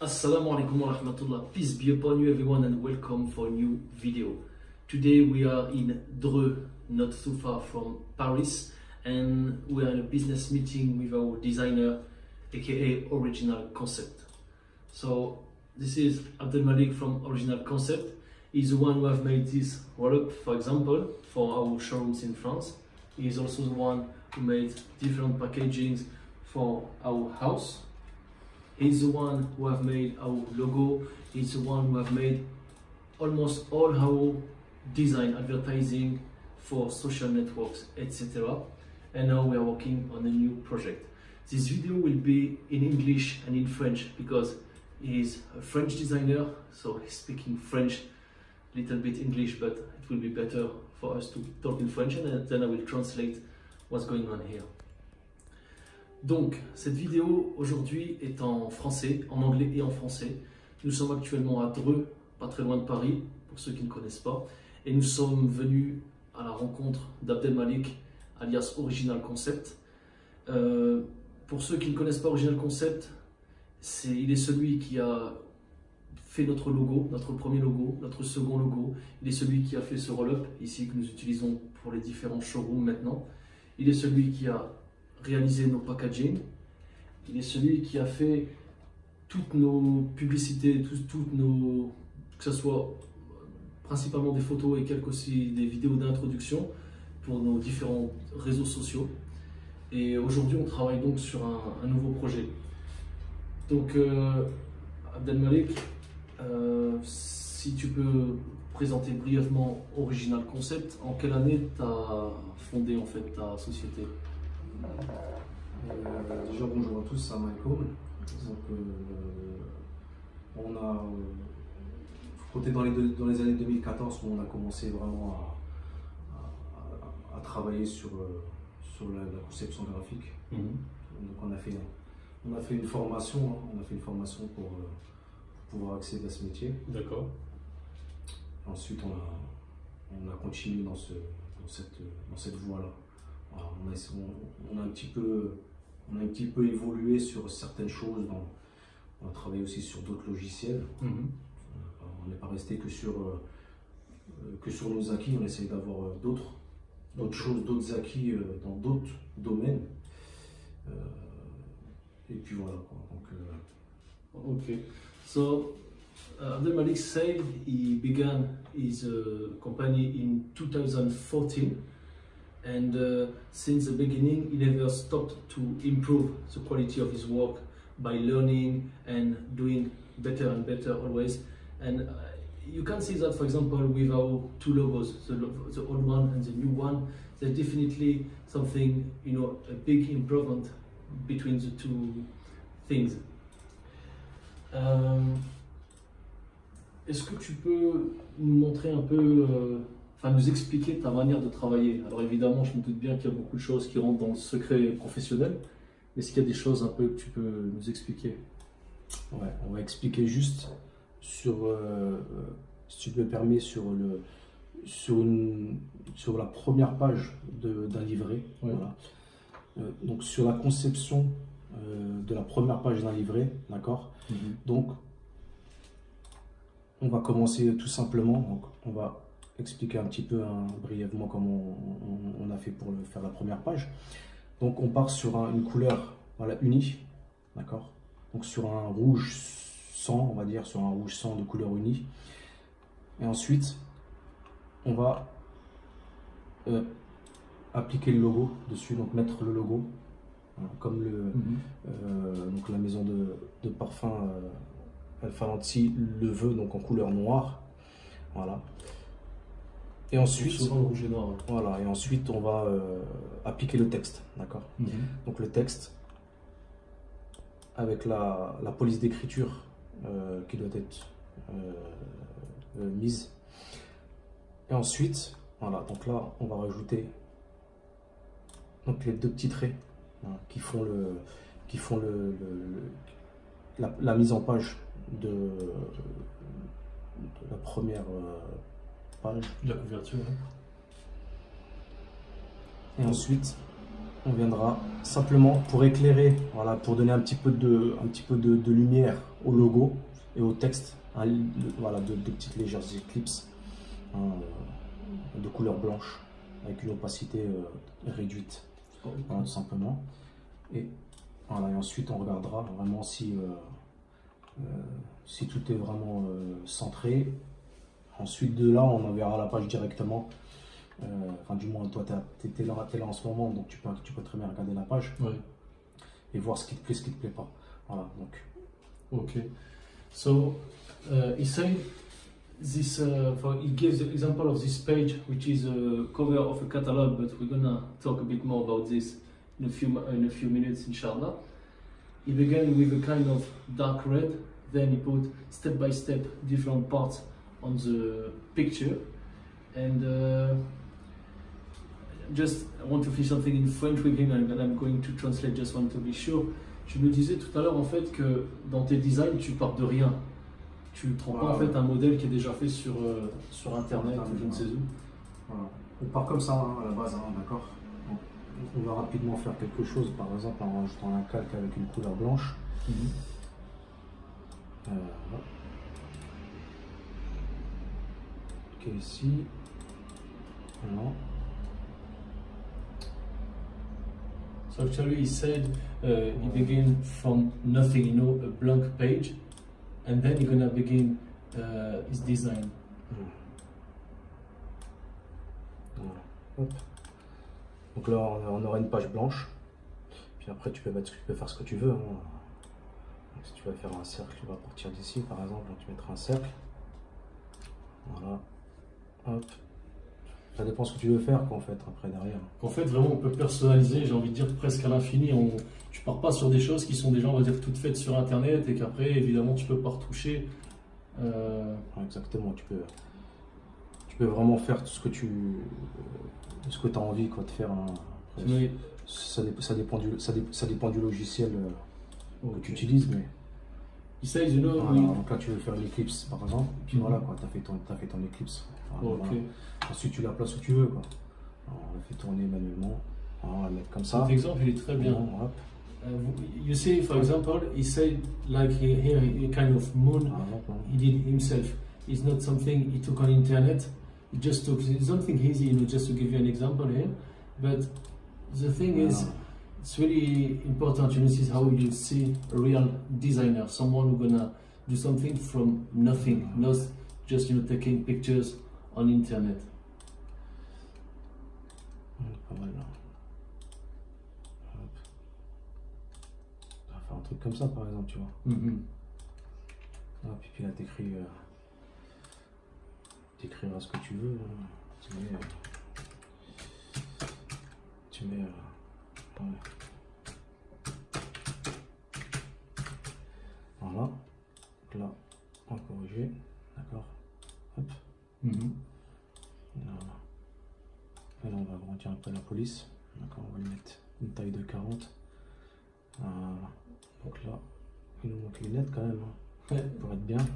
Assalamu alaikum wa rahmatullah. Peace be upon you everyone and welcome for a new video. Today we are in Dreux, not too far from Paris, and we are in a business meeting with our designer, aka Original Concept. So this is Abdel Malik from Original Concept. He's the one who have made this roll-up, for example, for our showrooms in France. He is also the one who made different packagings for our house. He's the one who have made our logo. He's the one who have made almost all our design, advertising for social networks, etc. And now we are working on a new project. This video will be in English and in French because he's a French designer, so he's speaking French, little bit English, but it will be better for us to talk in French, and then I will translate what's going on here. Donc, cette vidéo aujourd'hui est en français, en anglais et en français. Nous sommes actuellement à Dreux, pas très loin de Paris, pour ceux qui ne connaissent pas. Et nous sommes venus à la rencontre d'Abdel Malik, alias Original Concept. Pour ceux qui ne connaissent pas Original Concept, il est celui qui a fait notre logo, notre premier logo, notre second logo. Il est celui qui a fait ce roll-up, ici, que nous utilisons pour les différents showrooms maintenant. Il est celui qui a réaliser nos packaging. Il est celui qui a fait toutes nos publicités, toutes nos, que ce soit principalement des photos et quelques aussi des vidéos d'introduction pour nos différents réseaux sociaux. Et aujourd'hui, on travaille donc sur un nouveau projet. Donc, Abdel Malik, si tu peux présenter brièvement Original Concept, en quelle année tu as fondé en fait ta société? Déjà bonjour à tous, salam alaikum. Donc on a côté dans les années 2014 où on a commencé vraiment à travailler sur la conception graphique. Donc on a fait une formation, pour pouvoir accéder à ce métier. D'accord. Ensuite on a continué dans cette voie-là. Alors, on a un petit peu évolué sur certaines choses. On a travaillé aussi sur d'autres logiciels. On n'est pas resté que sur nos acquis. On essaye d'avoir d'autres choses, d'autres acquis dans d'autres domaines. Et puis voilà. Okay. So Abdel Malik said he began his company in 2014. And since the beginning, he never stopped to improve the quality of his work by learning and doing better and better always. And you can see that, for example, with our two logos, the old one and the new one, there's definitely something, a big improvement between the two things. Est-ce que tu peux nous montrer un peu nous expliquer ta manière de travailler? Alors évidemment, je me doute bien qu'il y a beaucoup de choses qui rentrent dans le secret professionnel, mais est-ce qu'il y a des choses un peu que tu peux nous expliquer? Ouais, on va expliquer juste sur, si tu me permets, sur la première page d'un livret. Ouais. Voilà. Donc sur la conception de la première page d'un livret, d'accord. Donc on va commencer tout simplement. Donc, on va expliquer un petit peu brièvement comment on a fait pour faire la première page. Donc on part sur une couleur, voilà, unie, d'accord. Donc sur un rouge sang, on va dire, sur un rouge sang de couleur unie. Et ensuite on va appliquer le logo dessus, donc mettre le logo, voilà, comme donc la maison de parfum Alpha Lanti le veut, donc en couleur noire, voilà. Et ensuite, rouge et noir. voilà, et ensuite on va appliquer le texte, d'accord. Donc le texte avec la police d'écriture qui doit être mise. Et ensuite, voilà, donc là on va rajouter donc les deux petits traits, voilà, qui font la mise en page de la première page. La couverture. Et ensuite, on viendra simplement pour éclairer, voilà, pour donner un petit peu de lumière au logo et au texte, hein, voilà, de petites légères éclipses, hein, de couleur blanche avec une opacité réduite, hein, tout simplement. Et, voilà, et ensuite on regardera vraiment si tout est vraiment centré. Ensuite de là, on enverra la page directement. Enfin, du moins, toi, tu es là en ce moment, donc tu peux très bien regarder la page, Ouais. et voir ce qui te plaît, ce qui te plaît pas. Voilà, donc. Okay. So he said this. He gives the example of this page, which is a cover of a catalog, but we're gonna talk a bit more about this in a few minutes, inshallah. He began with a kind of dark red, then he put step by step different parts on the picture, and just I want to finish something in French with him, and I'm going to translate. Just want to be sure. Tu me disais tout à l'heure en fait que dans tes designs tu pars de rien. Tu ne prends pas en fait un modèle qui est déjà fait sur internet ou je ne sais où. Voilà. On part comme ça, hein, à la base, hein, d'accord. On va rapidement faire quelque chose, par exemple en rajoutant un calque avec une couleur blanche. Ok, ici. Voilà. So actually he said he began from nothing, you know, a blank page, and then he's gonna begin his design. Voilà. Hop. Donc là on aura une page blanche, puis après tu peux faire ce que tu veux, hein. Donc, si tu vas faire un cercle, tu vas partir d'ici par exemple, donc tu mettras un cercle. Voilà. Hop. Ça dépend ce que tu veux faire quoi, en fait après derrière. En fait vraiment on peut personnaliser, j'ai envie de dire presque à l'infini. Tu pars pas sur des choses qui sont déjà on va dire toutes faites sur internet et qu'après évidemment tu peux pas retoucher. Exactement, tu peux vraiment faire tout ce que tu as envie quoi, de faire, hein. Après, Oui. ça dépend du logiciel que tu utilises, mais He says, you know, voilà, donc là tu veux faire une éclipse par exemple, et puis Mhm. voilà quoi, t'as fait ton éclipse. Voilà, Ok. voilà. Ensuite tu la places où tu veux quoi. Alors, on la fait tourner manuellement, on va la mettre comme ça. Cet exemple il est très bien. Hop. You see, for example, he said like here a kind of moon he did himself. It's not something he took on internet. He just took something easy, you know, just to give you an example here. But the thing is, it's really important. You know, this is how you see a real designer, someone who's gonna do something from nothing, not just taking pictures on internet. Pas mal là. Hop. On va faire un truc comme ça par exemple, tu vois. Hop, et puis là t'écriras ce que tu veux. Tu mets ouais. Voilà. Donc là, on va corriger. D'accord. Hop. Voilà. Et là, on va agrandir un peu la police. D'accord, on va lui mettre une taille de 40. Donc là, il nous manque les lunettes quand même, hein, pour être bien.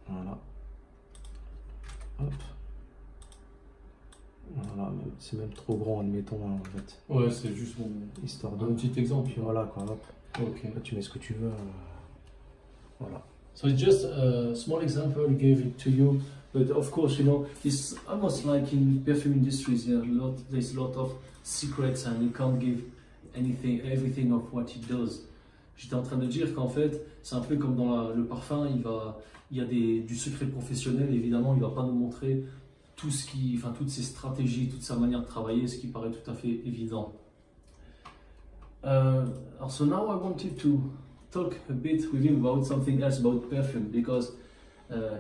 Voilà. Hop. Voilà, c'est même trop grand, admettons, hein, en fait. Ouais, c'est juste Histoire de. un petit exemple. Puis voilà, quoi, hop. Okay. Là, tu mets ce que tu veux. Voilà. So it's just a small example, he gave it to you, but of course, you know, it's almost like in perfume industries, there's a lot of secrets and you can't give everything of what he does. J'étais en train de dire qu'en fait, c'est un peu comme dans le parfum, il y a du secret professionnel, évidemment, il va pas nous montrer toutes ses stratégies, toute sa manière de travailler, ce qui paraît tout à fait évident. So now I wanted to talk a bit with him about something else about perfume, because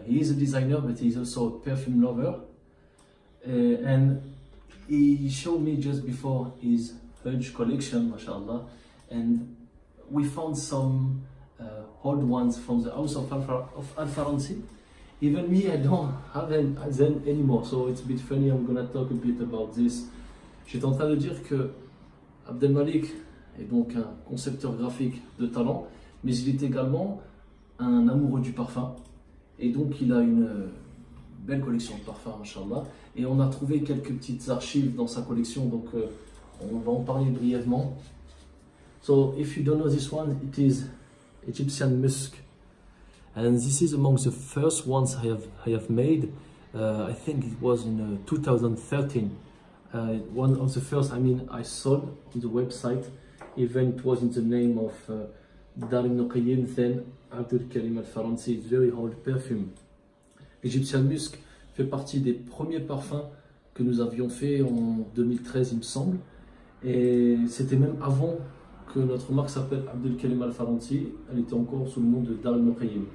he is a designer but he's also a perfume lover, and he showed me just before his huge collection, mashallah, and we found some old ones from the house of Al-Faransi. Even me, I don't have them anymore, so it's a bit funny. I'm gonna talk a bit about this. J'étais en train de dire que Abdelmalik est donc un concepteur graphique de talent, mais il est également un amoureux du parfum. Et donc il a une belle collection de parfums, Inch'Allah. Et on a trouvé quelques petites archives dans sa collection, donc On va en parler brièvement. So, if you don't know this one, it is Egyptian musk. And this is among the first ones I have made. I think it was in 2013. One of the first, I sold on the website. Even it was in the name of Dar ibn Qayyim, then Abdul Karim al-Faransi. It's very old perfume. Egyptian musk fait partie des premiers parfums que nous avions fait en 2013, il me semble. Et c'était même avant que notre marque s'appelle Abdul Karim al-Faransi. Elle était encore sous le nom de Dar ibn Qayyim.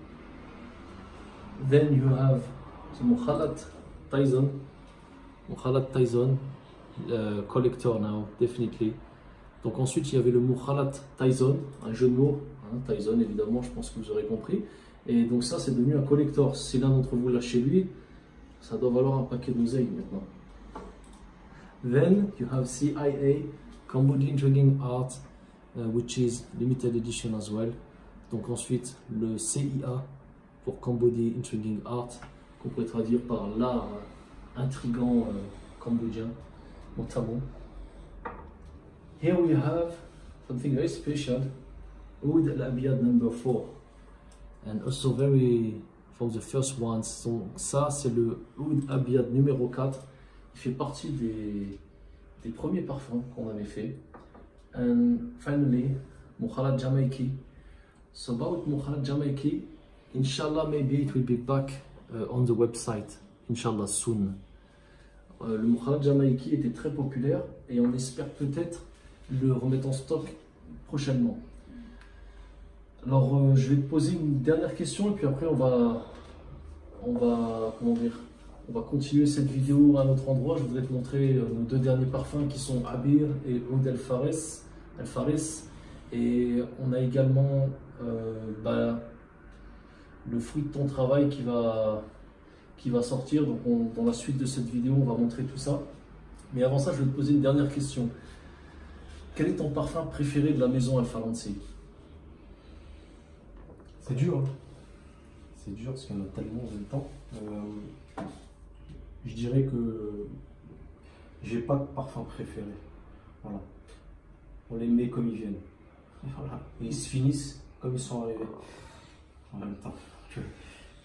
Then you have the Mukhalat Tyson. Mukhalat Tyson, collector now, definitely. Donc ensuite, il y avait le Mukhalat Tyson, un jeu de mots, hein, Tyson évidemment, je pense que vous aurez compris. Et donc ça, c'est devenu un collector. Si l'un d'entre vous l'a chez lui, ça doit valoir un paquet d'oseille maintenant. Then you have CIA, Cambodian Drinking Art, which is limited edition as well. Donc ensuite, le CIA pour Cambodian Intriguing Art, qu'on pourrait traduire par l'art intrigant cambodgien, notamment. Here we have something very special, Oud al-Abiyad number 4, and also very from the first ones. Donc ça, c'est le Oud Abiyad numéro 4. Il fait partie des premiers parfums qu'on avait fait. And finally, Mukhalat Jamaiki. So about Mukhalat Jamaiki, inshallah, maybe it will be back on the website, inshallah, soon. Le Mukhalat Jamaiki était très populaire et on espère peut-être le remettre en stock prochainement. Alors, je vais te poser une dernière question et puis après on va continuer cette vidéo à un autre endroit. Je voudrais te montrer nos deux derniers parfums qui sont Abir et Oud al-Fares. Et on a également le fruit de ton travail qui va sortir. Donc dans la suite de cette vidéo, on va montrer tout ça. Mais avant ça, je vais te poser une dernière question. Quel est ton parfum préféré de la maison al-Faransi? C'est dur. Hein. C'est dur parce qu'il y en a tellement en même temps. Je dirais que j'ai pas de parfum préféré. Voilà. On les met comme ils viennent. Voilà. Et ils se finissent comme ils sont arrivés. En même temps.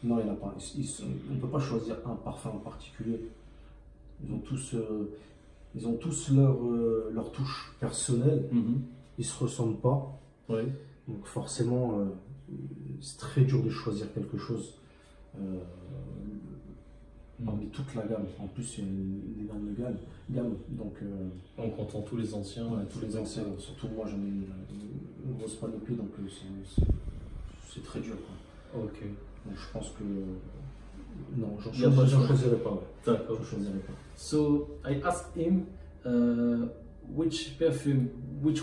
Non, il n'y en a pas. On ne peut pas choisir un parfum en particulier. Ils ont tous leur touche personnelle. Ils ne se ressemblent pas. Ouais. Donc forcément, c'est très dur de choisir quelque chose parmi toute la gamme. En plus, il y a une énorme gamme. Donc, on entend tous les anciens. Ouais, tous les anciens. Surtout moi, j'en ai une grosse panoplie, donc c'est très dur. Quoi. Ok. Donc je pense que non, j'en choisirais pas. D'accord. Je choisirais pas. So I asked him which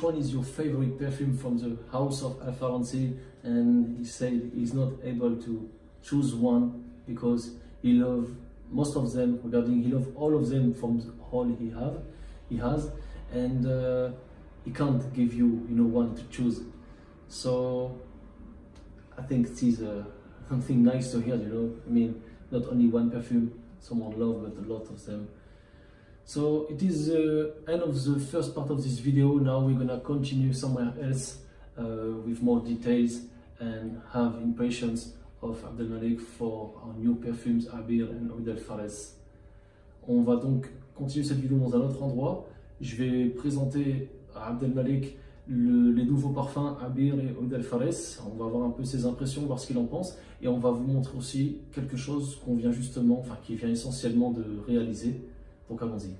one is your favorite perfume from the house of al-Faransi, and he said he's not able to choose one because he loves most of them. He loves all of them from all he has, and he can't give you one to choose. So I think it is something nice to hear, not only one perfume someone loves, but a lot of them. So it is the end of the first part of this video. Now we're gonna continue somewhere else with more details and have impressions of Abdelmalek for our new perfumes Abir and Oud al-Fares. On va donc continuer cette vidéo dans un autre endroit. Je vais présenter à Abdelmalek les nouveaux parfums Abir et Oud al-Fares. On va voir un peu ses impressions, voir ce qu'il en pense, et on va vous montrer aussi quelque chose qui vient essentiellement de réaliser. Donc allons-y.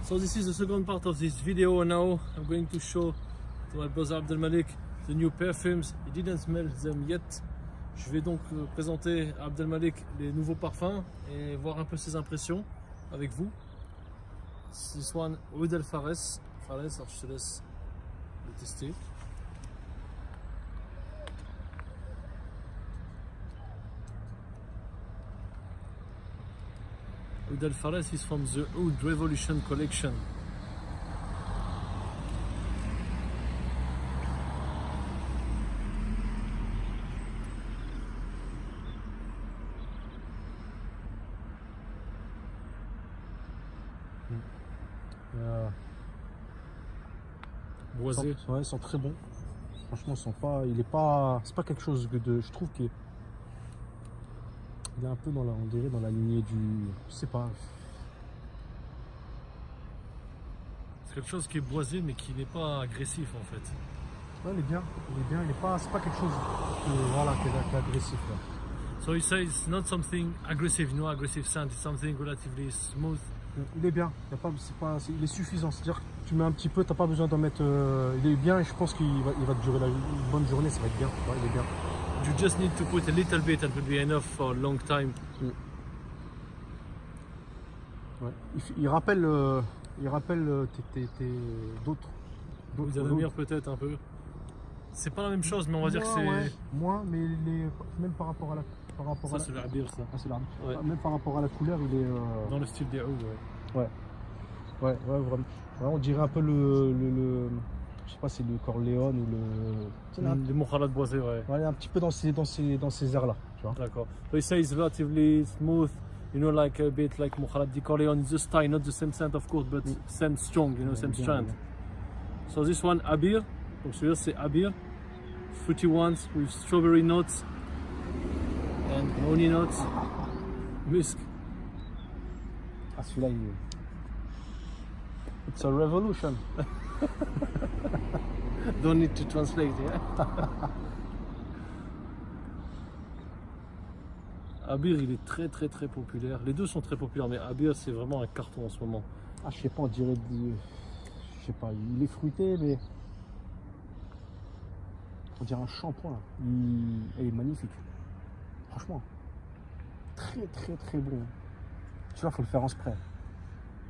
So this is the second part of this video. Now I'm going to show to my brother Abdelmalek the new perfumes. He didn't smell them yet. Je vais donc présenter à Abdelmalek les nouveaux parfums et voir un peu ses impressions avec vous. This one, Oud al-Fares. Alors je te laisse le tester. Oud al-Fares is from the Oud Revolution collection. Boisé. Ouais, ils sont très bons. Franchement, il est pas, c'est pas quelque chose de, je trouve qu'il est un peu on dirait dans la lignée du, je sais pas. C'est quelque chose qui est boisé mais qui n'est pas agressif en fait. Ouais, il est bien, c'est pas quelque chose qui est agressif. Là. So you say it's not something aggressive, no aggressive scent, it's something relatively smooth. Il est bien, il est suffisant. C'est-à-dire que tu mets un petit peu, t'as pas besoin d'en mettre. Il est bien et je pense qu'il va te durer une bonne journée, ça va être bien. Ouais, il est bien. You just need to put a little bit and it will be enough for a long time. Ouais. Il rappelle d'autres. Vous allez dire peut-être un peu. C'est pas la même chose, mais on va dire que c'est. Ouais, moins, mais même par rapport à la. Ça, c'est le Abir, ça. Ah, c'est l'Arabie. Ouais. Même par rapport à la couleur, il est. Dans le style des Oud, ouais. Ouais, vraiment. Ouais, on dirait un peu le. Je sais pas si c'est le Corleone ou le. Les Mokhalat boisés, ouais. Ouais, un petit peu dans ces airs-là. Tu vois. D'accord. So you say it's relatively smooth, you know, like a bit like Mokhalat di Corleone. It's the style, not the same scent, of course, but same strong, you know, same bien, strength. bien. So this one, Abir. Donc celui-là, c'est Abir. Fruity ones with strawberry notes and honey notes. Musk. Ah, celui-là, It's a revolution. Don't need to translate, yeah? Abir, il est très très très populaire. Les deux sont très populaires, mais Abir, c'est vraiment un carton en ce moment. Ah, je sais pas, on dirait je sais pas, il est fruité, mais. On dirait un shampoing. Il est magnifique. Franchement. Très très très bon. Celui-là, faut le faire en spray.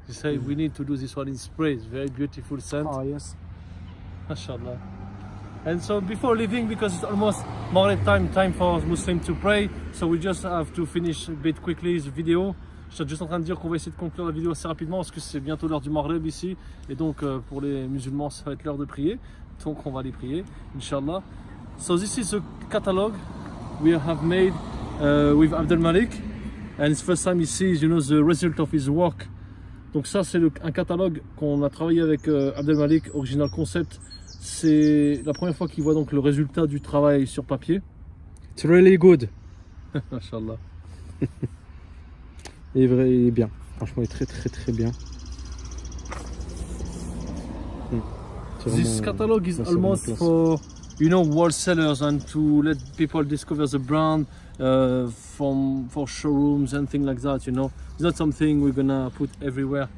You say we need to do this one in spray. It's very beautiful scent. Ah, yes. MashaAllah. And so before leaving, because it's almost Maghrib time for Muslims to pray, so we just have to finish a bit quickly the video. Je suis juste en train de dire qu'on va essayer de conclure la vidéo assez rapidement parce que c'est bientôt l'heure du Maghrib ici. Et donc pour les musulmans, ça va être l'heure de prier. Donc on va aller prier, Inch'Allah. So this is a catalog we have made with Abdel Malik. And it's first time he sees, you know, the result of his work. Donc ça c'est un catalogue qu'on a travaillé avec Abdel Malik, Original Concept. C'est la première fois qu'il voit donc le résultat du travail sur papier. It's really good. Inch'Allah. Il est bien. Franchement, il est très très très bien. This catalog is almost for, you know, wholesalers and to let people discover the brand for showrooms and things like that, you know. It's not something we're gonna put everywhere.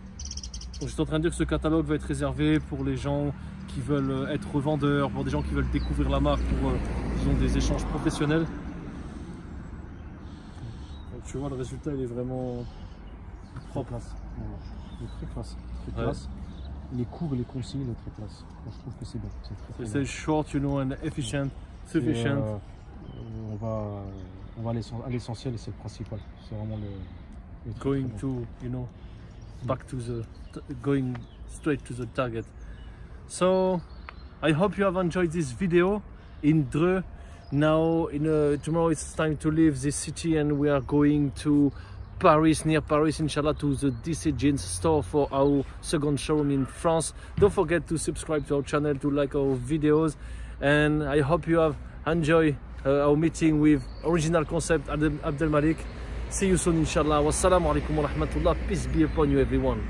Donc, je suis en train de dire que ce catalogue va être réservé pour les gens qui veulent être revendeurs, pour des gens qui veulent découvrir la marque, pour disons, des échanges professionnels. Donc, tu vois, le résultat il est vraiment propre. Il est très classe. Très Ouais. classe. Il est court, il est concis, il est très classe. Moi, je trouve que c'est bon. C'est très, So très it's short, you know, and efficient, Et, sufficient. on va à l'essentiel et c'est le principal. C'est vraiment le truc Going très bon. to, you know, back to going straight to the target. So I hope you have enjoyed this video in Dreux. Now tomorrow it's time to leave this city and we are going to Paris, near Paris, inshallah, to the DC Jeans store for our second showroom in France. Don't forget to subscribe to our channel, to like our videos, and I hope you have enjoyed our meeting with Original Concept Abdel Malik. See you soon, inshallah. Wassalamu alaikum wa rahmatullah. Peace be upon you, everyone.